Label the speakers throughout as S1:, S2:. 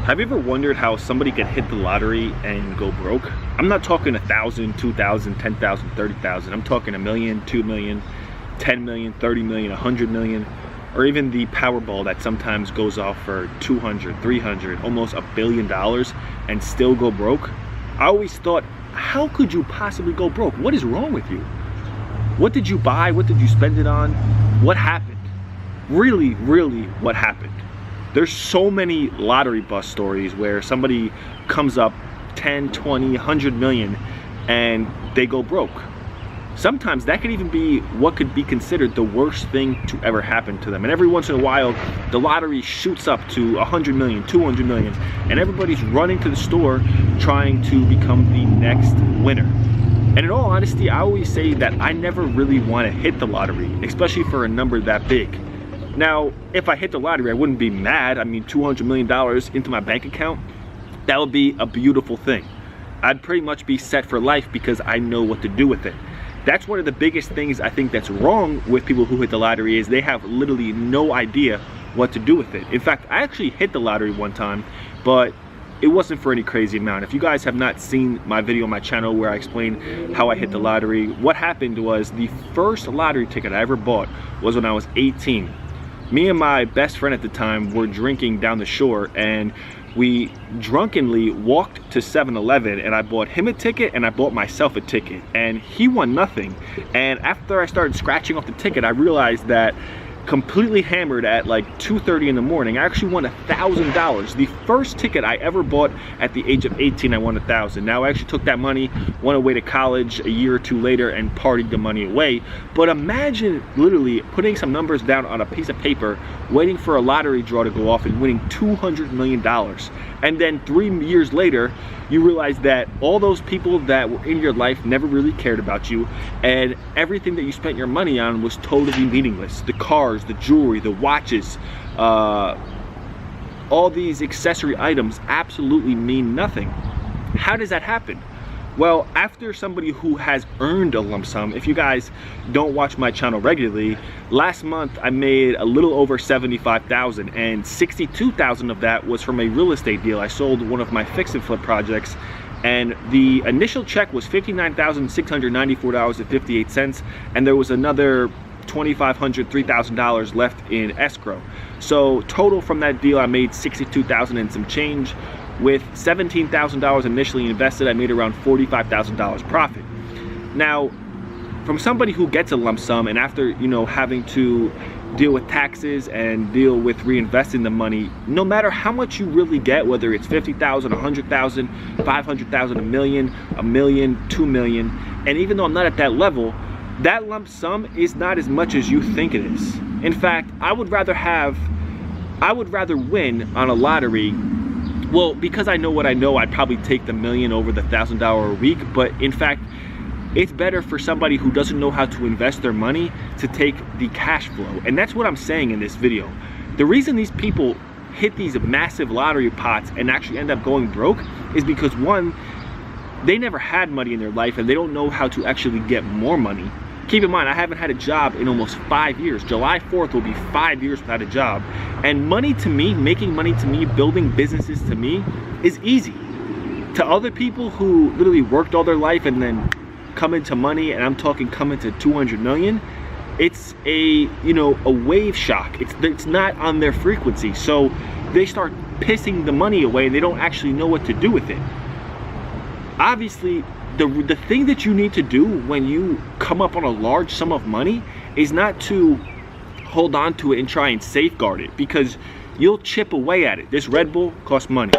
S1: Have you ever wondered how somebody could hit the lottery and go broke? I'm not talking 1,000, 2,000, 10,000, 30,000. I'm talking 1 million, 2 million, 10 million, 30 million, 100 million, or even the Powerball that sometimes goes off for 200, 300, almost $1 billion and still go broke. I always thought, how could you possibly go broke? What is wrong with you? What did you buy? What did you spend it on? What happened? Really, what happened? There's so many lottery bust stories where somebody comes up 10, 20, 100 million and they go broke. Sometimes that could even be what could be considered the worst thing to ever happen to them. And every once in a while, the lottery shoots up to 100 million, 200 million, and everybody's running to the store trying to become the next winner. And in all honesty, I always say that I never really want to hit the lottery, especially for a number that big. Now, if I hit the lottery, I wouldn't be mad. I mean, $200 million into my bank account, that would be a beautiful thing. I'd pretty much be set for life because I know what to do with it. That's one of the biggest things I think that's wrong with people who hit the lottery is they have literally no idea what to do with it. In fact, I actually hit the lottery one time, but it wasn't for any crazy amount. If you guys have not seen my video on my channel where I explain how I hit the lottery, what happened was the first lottery ticket I ever bought was when I was 18. Me and my best friend at the time were drinking down the shore, and we drunkenly walked to 7-Eleven, and I bought him a ticket and I bought myself a ticket, and he won nothing. And after I started scratching off the ticket, I realized that completely hammered at like 2:30 in the morning, I actually won $1,000. The first ticket I ever bought at the age of 18, I won $1,000. Now I actually took that money, went away to college a year or two later and partied the money away. But imagine literally putting some numbers down on a piece of paper, waiting for a lottery draw to go off and winning $200 million. And then 3 years later, you realize that all those people that were in your life never really cared about you, and everything that you spent your money on was totally meaningless. The cars, the jewelry, the watches, all these accessory items absolutely mean nothing. How does that happen? Well, after somebody who has earned a lump sum, if you guys don't watch my channel regularly, last month I made a little over $75,000, and $62,000 of that was from a real estate deal. I sold one of my fix and flip projects, and the initial check was $59,694.58, and there was another $2,500, $3,000 left in escrow. So total from that deal, I made $62,000 and some change. With $17,000 initially invested, I made around $45,000 profit. Now, from somebody who gets a lump sum and after, you know, having to deal with taxes and deal with reinvesting the money, no matter how much you really get, whether it's $50,000, $100,000, $500,000, $1 million, $2 million, and even though I'm not at that level, that lump sum is not as much as you think it is. In fact, I would rather win on a lottery. Well, because I know what I know, I'd probably take the million over the $1,000 a week. But in fact, it's better for somebody who doesn't know how to invest their money to take the cash flow. And that's what I'm saying in this video. The reason these people hit these massive lottery pots and actually end up going broke is because, one, they never had money in their life and they don't know how to actually get more money. Keep in mind, I haven't had a job in almost 5 years. July 4th will be 5 years without a job. And money to me, making money to me, building businesses to me is easy. To other people who literally worked all their life and then come into money, and I'm talking come into 200 million, it's a wave shock. It's not on their frequency. So they start pissing the money away and they don't actually know what to do with it. Obviously, the thing that you need to do when you come up on a large sum of money is not to hold on to it and try and safeguard it, because you'll chip away at it. This Red Bull costs money.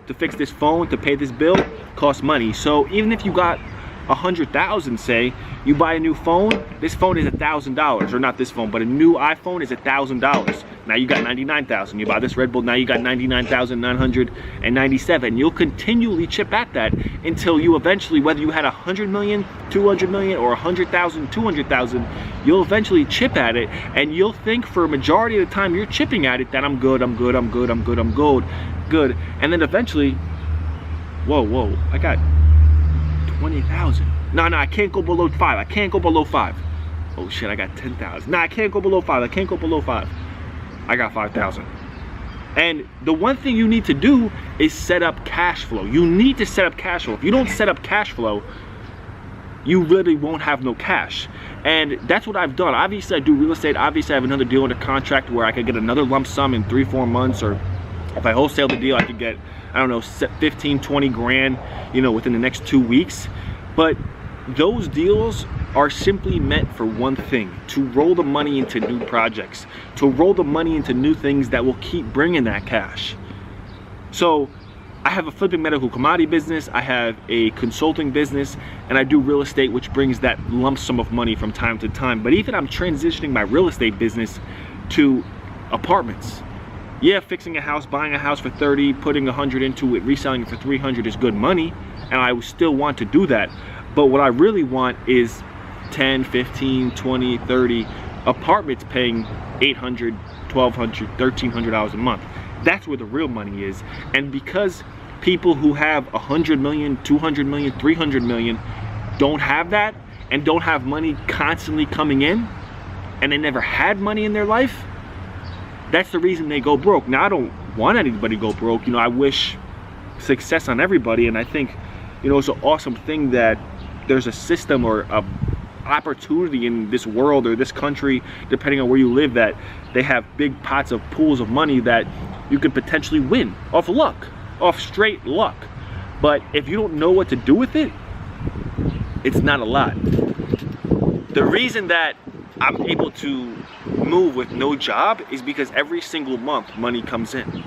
S1: To fix this phone, to pay this bill, costs money. So even if you got 100,000, say, you buy a new phone, this phone is $1,000, or not this phone, but a new iPhone is $1,000. Now you got 99,000. You buy this Red Bull, now you got 99,997. You'll continually chip at that until you eventually, whether you had 100 million, 200 million, or 100,000, 200,000, you'll eventually chip at it, and you'll think for a majority of the time you're chipping at it that I'm good, I'm good, I'm good, I'm good, I'm good, good, and then eventually, whoa, I got 20,000. No, I can't go below 5. I can't go below 5. Oh shit, I got 10,000. Nah, I can't go below 5. I can't go below 5. I got 5,000. And the one thing you need to do is set up cash flow. You need to set up cash flow. If you don't set up cash flow, you really won't have no cash. And that's what I've done. Obviously, I do real estate. Obviously, I have another deal under contract where I could get another lump sum in 3-4 months, or if I wholesale the deal, I could get, I don't know, 15, 20 grand, you know, within the next 2 weeks. But those deals are simply meant for one thing: to roll the money into new projects, to roll the money into new things that will keep bringing that cash. So I have a flipping medical commodity business, I have a consulting business, and I do real estate, which brings that lump sum of money from time to time. But even I'm transitioning my real estate business to apartments. Yeah, fixing a house, buying a house for 30, putting 100 into it, reselling it for 300 is good money, and I still want to do that. But what I really want is 10, 15, 20, 30 apartments paying $800, $1,200, $1,300 a month. That's where the real money is. And because people who have 100 million, 200 million, 300 million don't have that, and don't have money constantly coming in, and they never had money in their life, that's the reason they go broke. Now, I don't want anybody to go broke. You know, I wish success on everybody, and I think, you know, it's an awesome thing that there's a system or a opportunity in this world or this country, depending on where you live, that they have big pots of pools of money that you could potentially win off luck, off straight luck. But if you don't know what to do with it, it's not a lot. The reason that I'm able to move with no job is because every single month money comes in.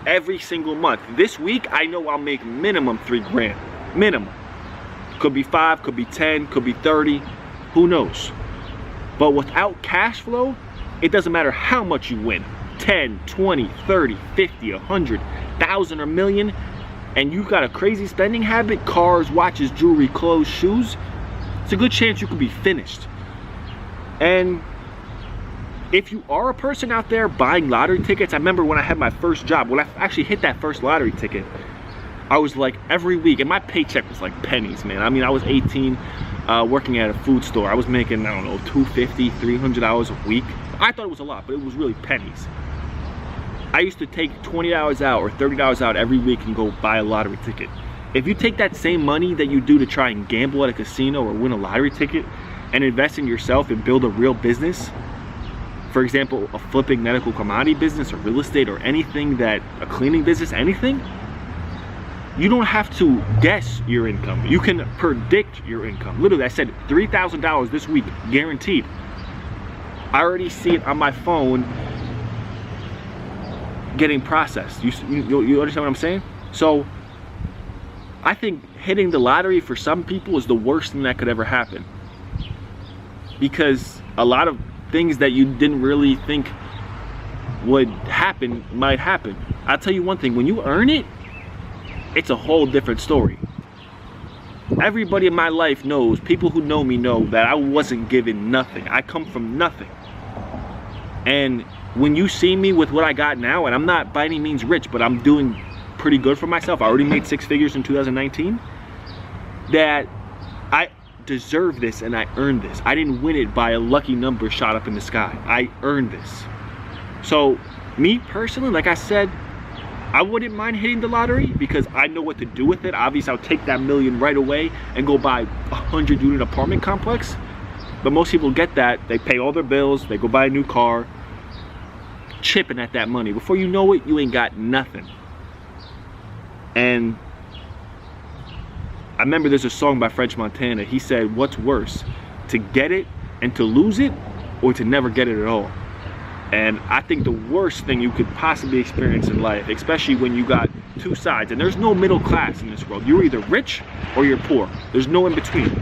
S1: Every single month. This week I know I'll make minimum 3 grand. Minimum. Could be 5, could be 10, could be 30, who knows. But without cash flow, it doesn't matter how much you win. 10, 20, 30, 50, 100, 1,000 or million, and you got a crazy spending habit, cars, watches, jewelry, clothes, shoes, it's a good chance you could be finished. And if you are a person out there buying lottery tickets, I remember when I had my first job, when I actually hit that first lottery ticket, I was like, every week, and my paycheck was like pennies, man. I mean, I was 18, working at a food store. I was making, I don't know, $250, $300 a week. I thought it was a lot, but it was really pennies. I used to take $20 out or $30 out every week and go buy a lottery ticket. If you take that same money that you do to try and gamble at a casino or win a lottery ticket and invest in yourself and build a real business, for example, a flipping medical commodity business or real estate or anything, that a cleaning business, anything, you don't have to guess your income. You can predict your income. Literally, I said $3,000 this week, guaranteed. I already see it on my phone getting processed. You understand what I'm saying? So I think hitting the lottery for some people is the worst thing that could ever happen, because a lot of things that you didn't really think would happen might happen. I'll tell you one thing, when you earn it, it's a whole different story. Everybody in my life knows, people who know me know that I wasn't given nothing. I come from nothing. And when you see me with what I got now, and I'm not by any means rich, but I'm doing pretty good for myself. I already made 6 figures in 2019. That I deserve this and I earned this. I didn't win it by a lucky number shot up in the sky. I earned this. So me personally, like I said, I wouldn't mind hitting the lottery because I know what to do with it. Obviously, I'll take that million right away and go buy a 100-unit apartment complex. But most people get that, they pay all their bills, they go buy a new car, chipping at that money. Before you know it, you ain't got nothing. And I remember there's a song by French Montana. He said, what's worse, to get it and to lose it, or to never get it at all? And I think the worst thing you could possibly experience in life, especially when you got two sides, and there's no middle class in this world. You're either rich or you're poor. There's no in between.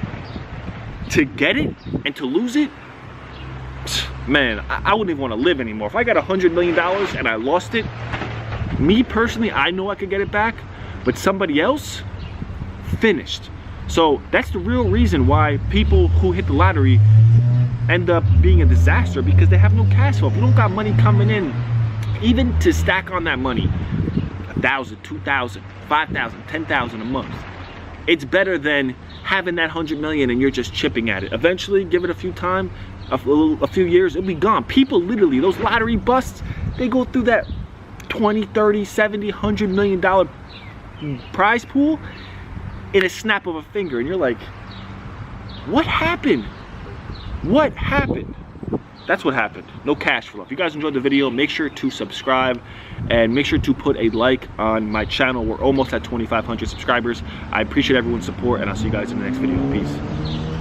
S1: To get it and to lose it, man, I wouldn't even want to live anymore. If I got $100 million and I lost it, me personally, I know I could get it back, but somebody else, finished. So that's the real reason why people who hit the lottery end up being a disaster, because they have no cash flow. If you don't got money coming in, even to stack on that money, 1,000, 2,000, 5,000, 10,000 a month, it's better than having that 100 million and you're just chipping at it. Eventually, give it a few years, it'll be gone. People literally, those lottery busts, they go through that 20, 30, 70, $100 million prize pool in a snap of a finger, and you're like, what happened? What happened? That's what happened. No cash flow. If you guys enjoyed the video, make sure to subscribe and make sure to put a like on my channel. We're almost at 2,500 subscribers. I appreciate everyone's support, and I'll see you guys in the next video. Peace.